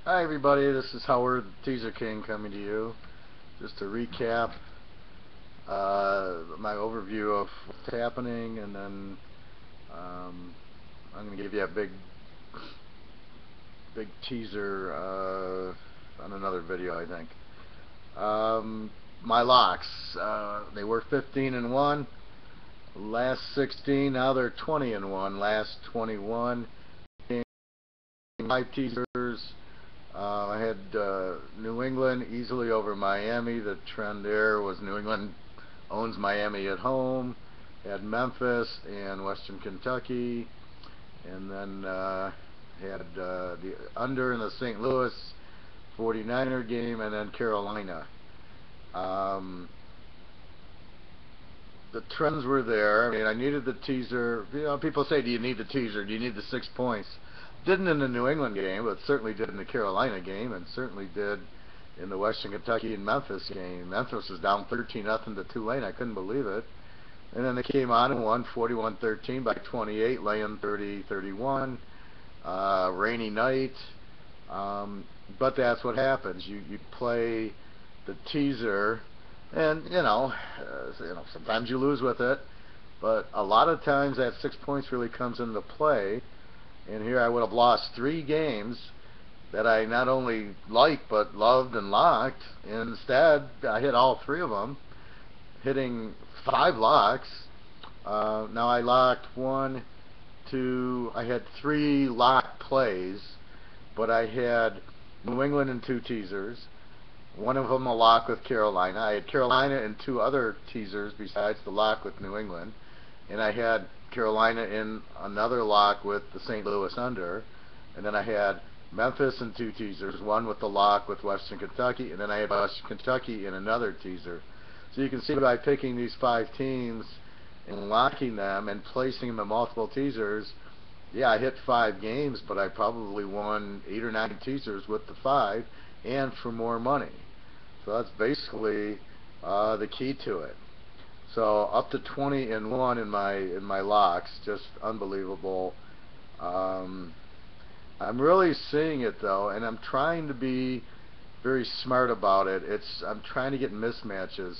Hi everybody, this is Howard, Teaser King, coming to you. Just to recap my overview of what's happening, and then I'm going to give you a big teaser on another video, I think. My locks, they were 15-1 last 16, now they're 20-1 last 21. 5 teasers. I had New England easily over Miami. The trend there was New England owns Miami at home. Had Memphis and Western Kentucky, and then had the under in the St. Louis 49er game, and then Carolina. The trends were there. I mean, I needed the teaser. You know, people say, do you need the teaser? Do you need the 6 points? Didn't in the New England game, but certainly did in the Carolina game, and certainly did in the Western Kentucky and Memphis game. Memphis was down 13-0 to Tulane. I couldn't believe it. And then they came on and won 41-13 by 28, laying 30-31. Rainy night. But that's what happens. You play the teaser, and you know, sometimes you lose with it, but a lot of times that 6 points really comes into play. And here I would have lost 3 games that I not only liked but loved and locked. Instead, I hit all 3 of them, hitting 5 locks. Now I locked I had 3 lock plays, but I had New England and 2 teasers. One of them a lock with Carolina. I had Carolina and 2 other teasers besides the lock with New England. And I had Carolina in another lock with the St. Louis under, and then I had Memphis in 2 teasers, one with the lock with Western Kentucky, and then I had Western Kentucky in another teaser. So you can see by picking these 5 teams and locking them and placing them in multiple teasers, yeah, I hit 5 games, but I probably won 8 or 9 teasers with the 5 and for more money. So that's basically the key to it. So up to 20-1 in my locks, just unbelievable. I'm really seeing it though, and I'm trying to be very smart about it. I'm trying to get mismatches.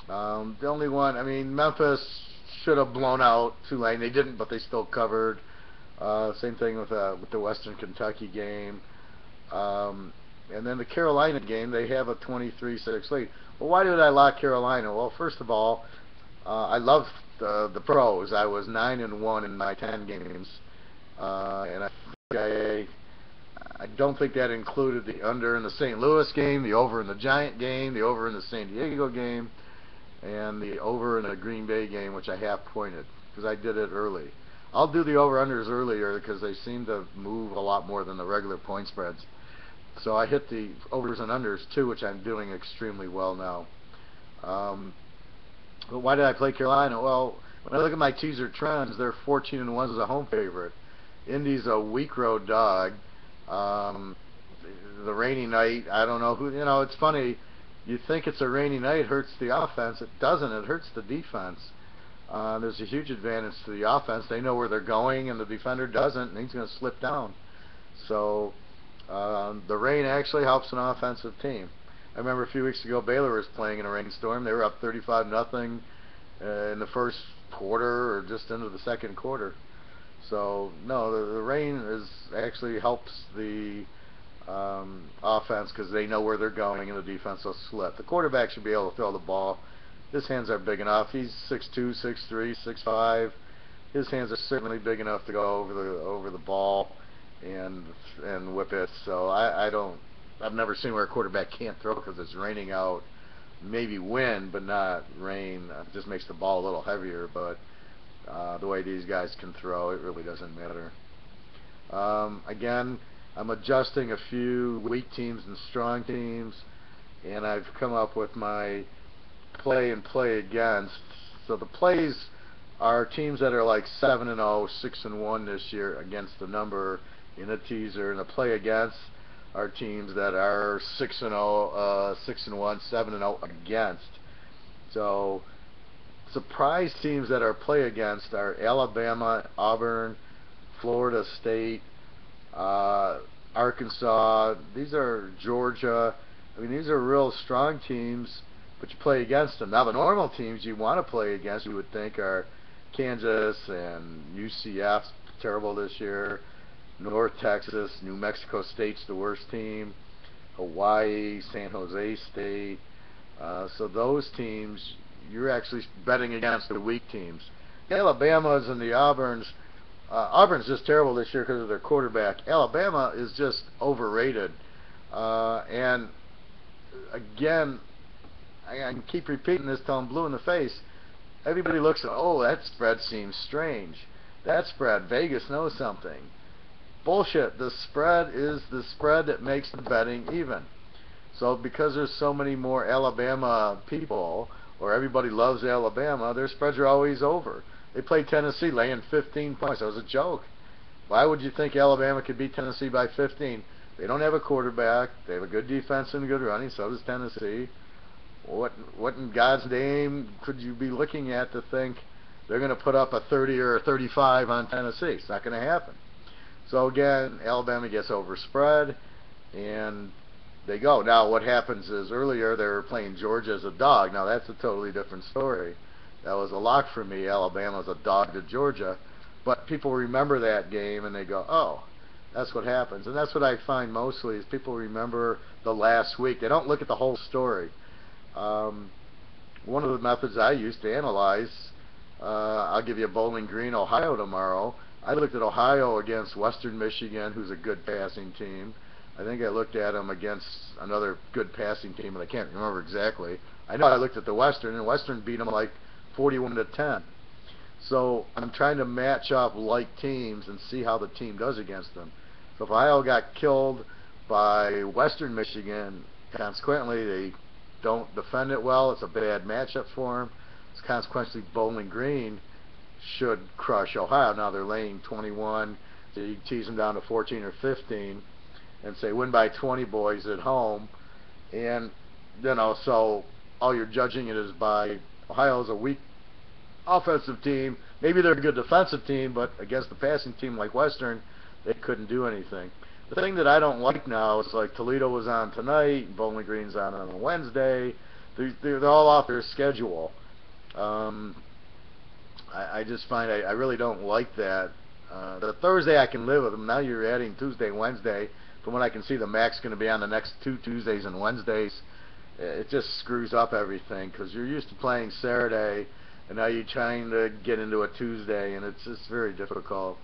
The only one, I mean, Memphis should have blown out Tulane. They didn't, but they still covered. Same thing with the Western Kentucky game. And then the Carolina game, they have a 23-6 lead. Well, why did I lock Carolina? Well, first of all, I love the pros. I was 9-1 in my 10 games, and I don't think that included the under in the St. Louis game, the over in the Giant game, the over in the San Diego game, and the over in the Green Bay game, which I half pointed because I did it early. I'll do the over-unders earlier because they seem to move a lot more than the regular point spreads. So I hit the overs and unders too, which I'm doing extremely well now. But why did I play Carolina? Well, when I look at my teaser trends, they're 14-1 as a home favorite. Indy's a weak road dog. The rainy night, I don't know who. You know, it's funny. You think it's a rainy night hurts the offense. It doesn't. It hurts the defense. There's a huge advantage to the offense. They know where they're going, and the defender doesn't, and he's going to slip down. So the rain actually helps an offensive team. I remember a few weeks ago Baylor was playing in a rainstorm. They were up 35-0 in the first quarter or just into the second quarter. So no, the rain actually helps the offense because they know where they're going and the defense will slip. The quarterback should be able to throw the ball. His hands are big enough. He's 6'2", 6'3", 6'5". His hands are certainly big enough to go over the ball and whip it. So I've never seen where a quarterback can't throw because it's raining out. Maybe wind, but not rain. It just makes the ball a little heavier. But the way these guys can throw, it really doesn't matter. Again, I'm adjusting a few weak teams and strong teams, and I've come up with my play and play against. So the plays are teams that are like 7-0, 6-1 this year against the number in a teaser, and the play against are teams that are 6-0, 6-1, 7-0 against. So surprise teams that are play against are Alabama, Auburn, Florida State, Arkansas. These are Georgia. I mean, these are real strong teams, but you play against them. Now, the normal teams you want to play against, you would think, are Kansas and UCF's terrible this year. North Texas, New Mexico State's the worst team. Hawaii, San Jose State. So those teams, you're actually betting against the weak teams. The Alabamas and the Auburns. Auburn's just terrible this year because of their quarterback. Alabama is just overrated. And again, I keep repeating this till I'm blue in the face. Everybody looks at, oh, that spread seems strange. That spread, Vegas knows something. Bullshit. The spread is the spread that makes the betting even. So because there's so many more Alabama people, or everybody loves Alabama, their spreads are always over. They played Tennessee laying 15 points. That was a joke. Why would you think Alabama could beat Tennessee by 15? They don't have a quarterback. They have a good defense and good running. So does Tennessee. What in God's name could you be looking at to think they're going to put up a 30 or a 35 on Tennessee? It's not going to happen. So again, Alabama gets overspread, and they go. Now what happens is earlier they were playing Georgia as a dog. Now that's a totally different story. That was a lock for me. Alabama's a dog to Georgia. But people remember that game and they go, oh, that's what happens. And that's what I find mostly is people remember the last week. They don't look at the whole story. One of the methods I use to analyze, I'll give you Bowling Green, Ohio tomorrow. I looked at Ohio against Western Michigan, who's a good passing team. I think I looked at them against another good passing team, but I can't remember exactly. I know I looked at the Western, and Western beat them like 41-10. So I'm trying to match up like teams and see how the team does against them. So if Ohio got killed by Western Michigan, consequently they don't defend it well. It's a bad matchup for them. So consequently, Bowling Green should crush Ohio. Now they're laying 21. So you tease them down to 14 or 15 and say win by 20 boys at home. And so all you're judging it is by Ohio's a weak offensive team. Maybe they're a good defensive team, but against the passing team like Western, they couldn't do anything. The thing that I don't like now is like Toledo was on tonight, Bowling Green's on a Wednesday. They're all off their schedule. I just find I really don't like that. The Thursday I can live with them. Now you're adding Tuesday and Wednesday. From what I can see, the MAC's going to be on the next 2 Tuesdays and Wednesdays. It just screws up everything because you're used to playing Saturday, and now you're trying to get into a Tuesday, and it's just very difficult.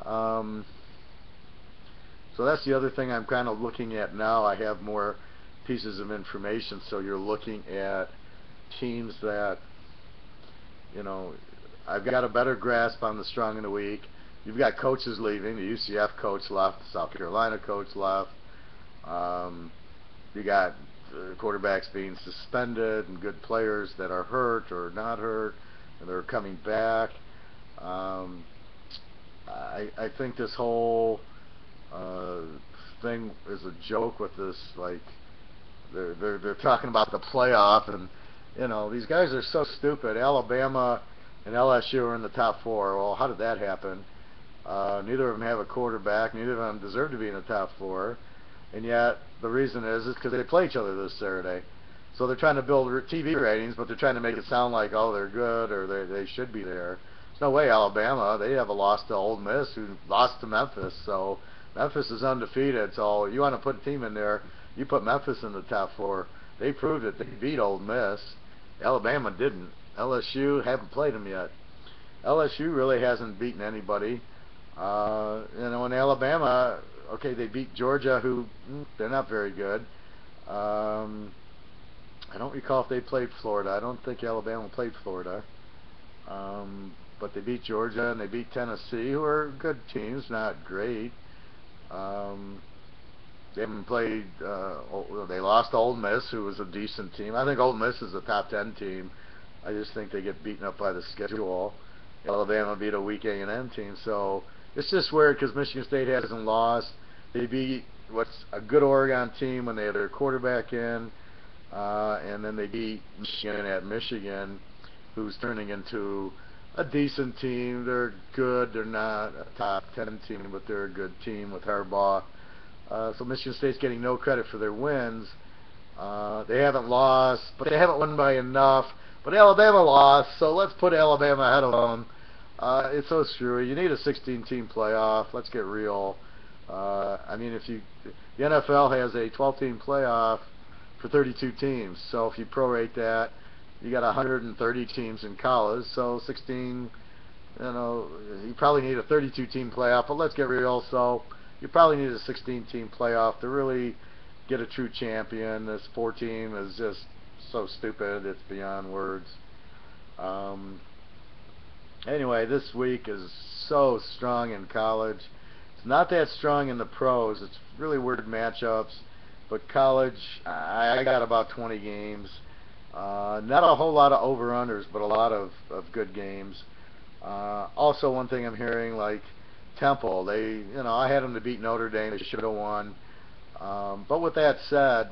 So that's the other thing I'm kind of looking at now. I have more pieces of information, so you're looking at teams that, I've got a better grasp on the strong and the weak. You've got coaches leaving. The UCF coach left. The South Carolina coach left. You got quarterbacks being suspended and good players that are hurt or not hurt, and they're coming back. I think this whole thing is a joke with this, like they're talking about the playoff, and these guys are so stupid. Alabama and LSU are in the top 4. Well, how did that happen? Neither of them have a quarterback. Neither of them deserve to be in the top 4, and yet the reason is because they play each other this Saturday. So they're trying to build TV ratings, but they're trying to make it sound like, oh, they're good or they should be there. There's no way Alabama. They have a loss to Ole Miss, who lost to Memphis. So Memphis is undefeated. So you want to put a team in there, you put Memphis in the top 4. They proved it. They beat Ole Miss. Alabama didn't. LSU haven't played them yet. LSU really hasn't beaten anybody. In Alabama, okay, they beat Georgia, who they're not very good. I don't recall if they played Florida. I don't think Alabama played Florida. But they beat Georgia and they beat Tennessee, who are good teams, not great. They haven't played. They lost to Ole Miss, who was a decent team. I think Ole Miss is a top 10 team. I just think they get beaten up by the schedule. Alabama beat a weak A&M team, so it's just weird because Michigan State hasn't lost. They beat what's a good Oregon team when they had their quarterback in, and then they beat Michigan at Michigan, who's turning into a decent team. They're good. They're not a top 10 team, but they're a good team with Harbaugh. So Michigan State's getting no credit for their wins. They haven't lost, but they haven't won by enough. But Alabama lost, so let's put Alabama ahead of them. It's so screwy. You need a 16-team playoff. Let's get real. I mean, the NFL has a 12-team playoff for 32 teams. So if you prorate that, you got 130 teams in college. So 16, you probably need a 32-team playoff. But let's get real. So you probably need a 16-team playoff to really get a true champion. This 4-team is just so stupid. It's beyond words. Anyway, this week is so strong in college. It's not that strong in the pros. It's really weird matchups. But college, I got about 20 games. Not a whole lot of over-unders, but a lot of good games. Also, one thing I'm hearing, like Temple, I had them to beat Notre Dame. They should have won. But with that said,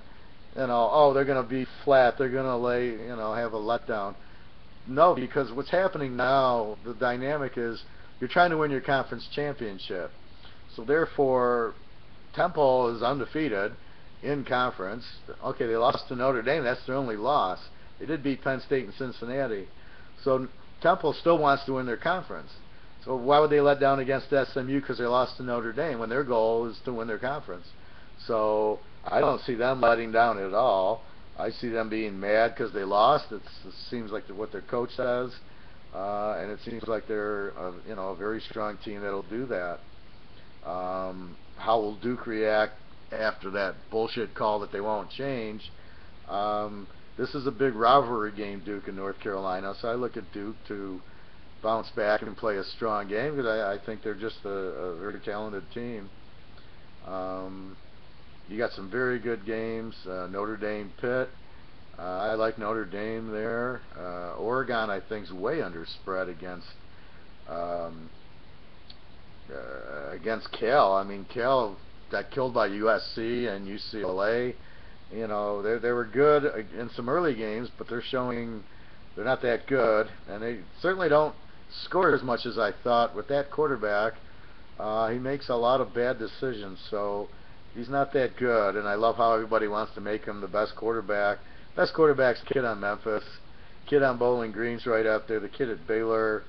they're going to be flat. They're going to have a letdown. No, because what's happening now, the dynamic is you're trying to win your conference championship. So therefore, Temple is undefeated in conference. Okay, they lost to Notre Dame. That's their only loss. They did beat Penn State and Cincinnati. So Temple still wants to win their conference. So why would they let down against SMU because they lost to Notre Dame when their goal is to win their conference? So I don't see them letting down at all. I see them being mad because they lost. It seems like what their coach says, and it seems like they're a very strong team that'll do that. How will Duke react after that bullshit call that they won't change? This is a big rivalry game, Duke and North Carolina, so I look at Duke to bounce back and play a strong game because I think they're just a very talented team. You got some very good games. Notre Dame, Pitt. I like Notre Dame there. Oregon, I think, is way under spread against Cal. I mean, Cal got killed by USC and UCLA. They were good in some early games, but they're showing they're not that good, and they certainly don't score as much as I thought with that quarterback. He makes a lot of bad decisions, so he's not that good, and I love how everybody wants to make him the best quarterback. Best quarterback's kid on Memphis, kid on Bowling Green's right up there, the kid at Baylor,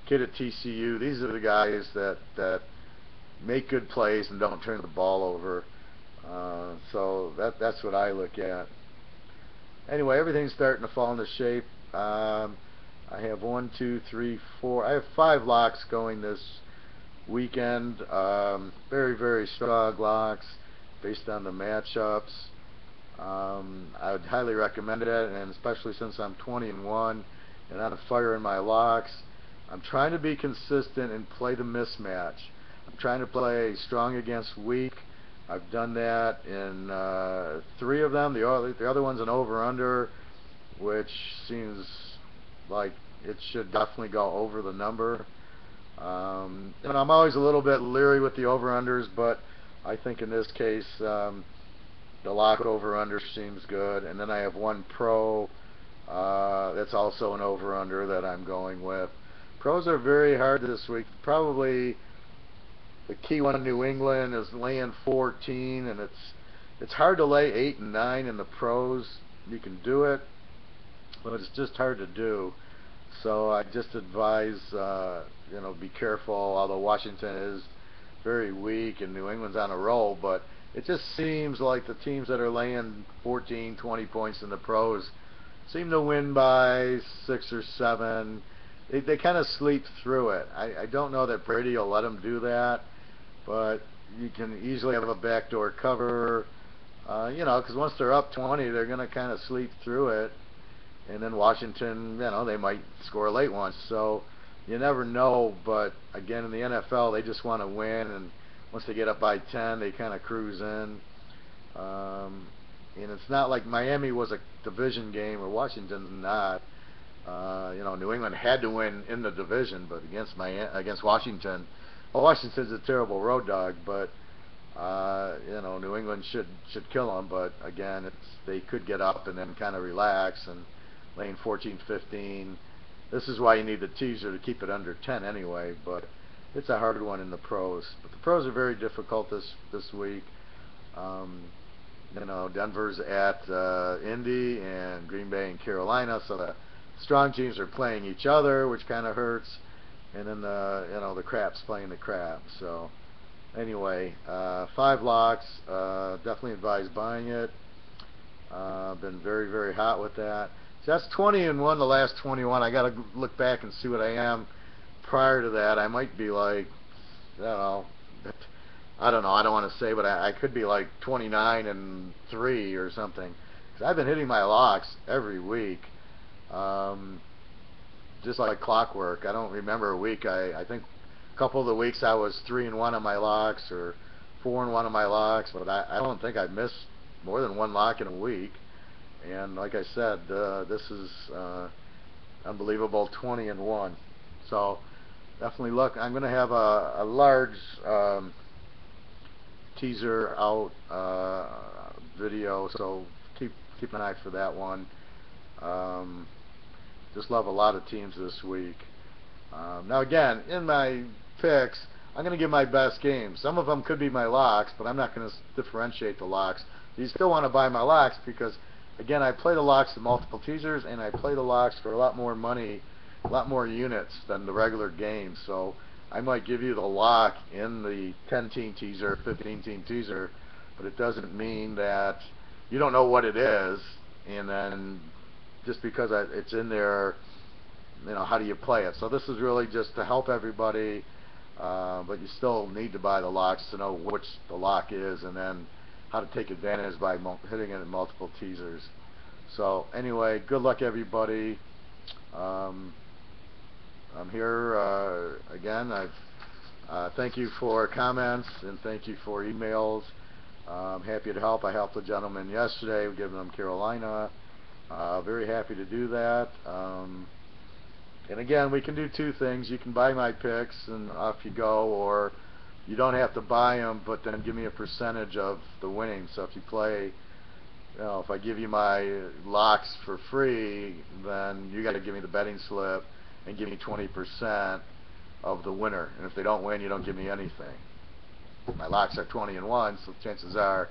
kid at TCU. These are the guys that make good plays and don't turn the ball over. So that's what I look at. Anyway, everything's starting to fall into shape. I have 1, 2, 3, 4. I have 5 locks going this weekend. Very, very strong locks based on the matchups. I would highly recommend it, and especially since I'm 20-1 and on fire in my locks, I'm trying to be consistent and play the mismatch. I'm trying to play strong against weak. I've done that in 3 of them. The other one's an over-under, which seems like it should definitely go over the number. And I'm always a little bit leery with the over-unders, but I think in this case the lock over-under seems good. And then I have one pro that's also an over-under that I'm going with. Pros are very hard this week. Probably the key one in New England is laying 14, and it's hard to lay 8 and 9 in the pros. You can do it, but it's just hard to do. So I just advise be careful. Although Washington is very weak and New England's on a roll, but it just seems like the teams that are laying 14, 20 points in the pros seem to win by 6 or 7. They kind of sleep through it. I don't know that Brady will let them do that, but you can easily have a backdoor cover, because once they're up 20, they're going to kind of sleep through it. And then Washington, they might score a late one. So you never know. But again, in the NFL, they just want to win, and once they get up by 10, they kind of cruise in. And it's not like Miami was a division game or Washington's not. New England had to win in the division, but against Washington, well, Washington's a terrible road dog, but New England should kill them. But again, they could get up and then kind of relax, and laying 14, 15. This is why you need the teaser to keep it under 10 anyway, but it's a hard one in the pros. But the pros are very difficult this week. You know, Denver's at Indy, and Green Bay and Carolina, so the strong teams are playing each other, which kind of hurts. And then you know, the crap's playing the crap. So anyway, 5 locks. Definitely advise buying it. Been very, very hot with that. So that's 20-1 the last 21. I got to look back and see what I am prior to that. I might be like, I don't know. I don't want to say, but I could be like 29-3 or something. Because I've been hitting my locks every week, just like clockwork. I don't remember a week. I think a couple of the weeks I was 3-1 on my locks, or 4-1 on my locks, but I don't think I've missed more than 1 lock in a week. And like I said, this is unbelievable, 20-1. So definitely look. I'm going to have a large teaser out video, so keep an eye for that one. Just love a lot of teams this week. Now again, in my picks, I'm going to give my best games. Some of them could be my locks, but I'm not going to differentiate the locks. You still want to buy my locks because, again, I play the locks in multiple teasers, and I play the locks for a lot more money, a lot more units than the regular game. So I might give you the lock in the 10-team teaser, 15-team teaser, but it doesn't mean that you don't know what it is, and then just because it's in there, you know, how do you play it? So this is really just to help everybody, but you still need to buy the locks to know which the lock is, and then how to take advantage by hitting it in multiple teasers. So anyway, good luck everybody. I'm here again. Thank you for comments, and thank you for emails. I'm happy to help. I helped the gentleman yesterday, giving him Carolina. Very happy to do that. And again, we can do 2 things. You can buy my picks and off you go, or you don't have to buy them, but then give me a percentage of the winnings. So if you play, you know, if I give you my locks for free, then you got to give me the betting slip and give me 20% of the winner. And if they don't win, you don't give me anything. My locks are 20-1, so chances are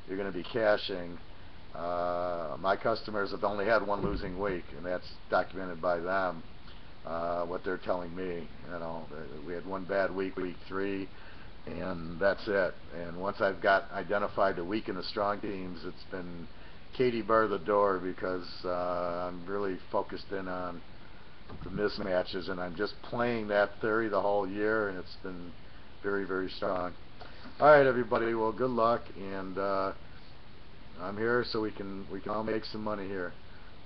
you're going to be cashing. My customers have only had 1 losing week, and that's documented by them. What they're telling me, you know, we had 1 bad week, week 3, and that's it. And once I've got identified the weak and the strong teams, it's been Katie bar the door, because I'm really focused in on the mismatches, and I'm just playing that theory the whole year, and it's been very, very strong. All right, everybody. Well, good luck, and I'm here so we can all make some money here.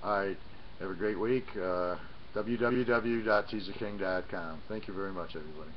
All right. Have a great week. www.teaserking.com. Thank you very much, everybody.